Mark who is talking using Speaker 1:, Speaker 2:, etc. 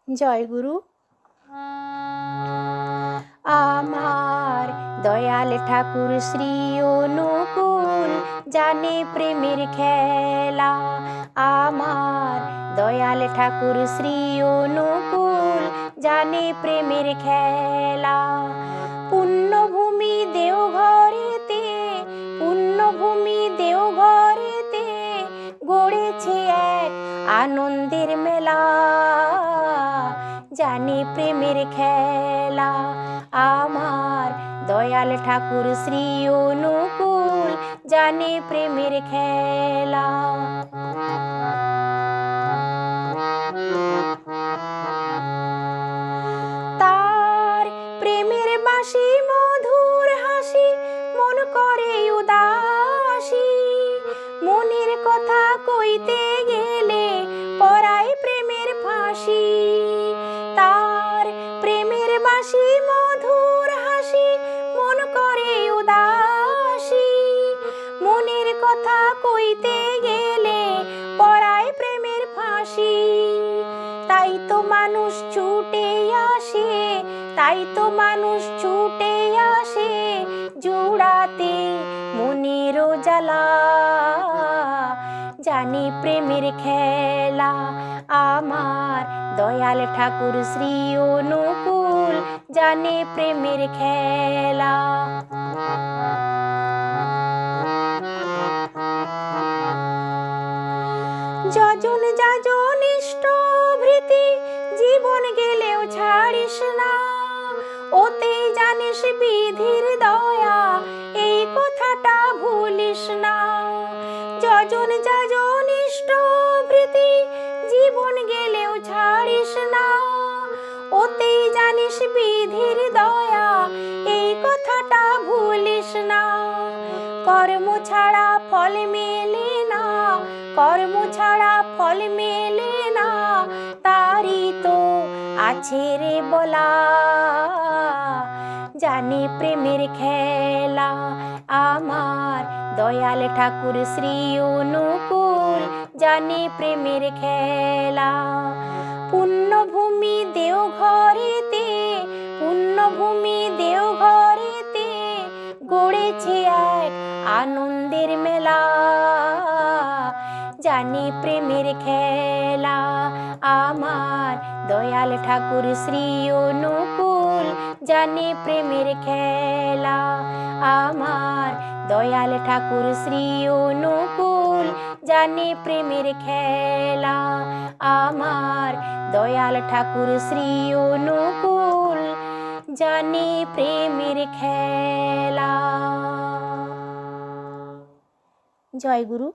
Speaker 1: জয় গুরু। আমার দয়াল ঠাকুর শ্রী অনুকূল জানে প্রেমের খেলা। আমার দয়াল ঠাকুর শ্রী অনুকূল জানে প্রেমের খেলা। পুণ্যভূমি দেওঘরেতে, পুণ্যভূমি দেওঘরেতে গড়েছে এক আনন্দের মেলা। জানে প্রেমের খেলা। আমার দয়াল ঠাকুর শ্রী অনুকূল জানে প্রেমের খেলা। তার প্রেমের বাঁশি মধুর হাসি মন করে উদাসী। মনের কথা কইতে গেলে পরায় প্রেমের ফাঁসি। তার প্রেমের বাঁশি মধুর হাসি মন করে উদাসী। মনের কথা কইতে গেলে পরায় প্রেমের ফাঁসি। তাই তো মানুষ ছুটে আসে, তাই তো মানুষ ছুটে আসে জুড়াতে মনের জ্বালা। জানি প্রেমের খেলা। আমার দয়াল ঠাকুর শ্রী অনুকূল জানে প্রেমের খেলা। যজন যাজন ইষ্টভৃতি জীবন গেলেও ছাড়িস না। ওতেই জানিস বিধির দয়া, এই কথাটা ভুলিস না। যজন যাজন ইষ্টভৃতি জীবন গেলেও ছাড়িস না। ওতেই জানিস বিধির দয়া, এই কথাটা ভুলিস না। কর্ম ছাড়া ফল মেলে না, কর্ম ছাড়া ফল মেলে না, তারই তো আছে রে বলা। জানে প্রেমের খেলা। আমার দয়াল ঠাকুর শ্রী অনুকূল জানে প্রেমের খেলা। পুণ্যভূমি দেওঘরেতে, পুণ্যভূমি দেওঘরেতে গড়েছে এক আনন্দের মেলা। জানে প্রেমের খেলা। আমার দয়াল ঠাকুর শ্রী অনুকূল জানে প্রেমের খেলা। আমার দয়াল ঠাকুর শ্রী অনুকূল জানে প্রেমের খেলা। আমার দয়াল ঠাকুর শ্রী অনুকূল জানে প্রেমের খেলা। জয় গুরু।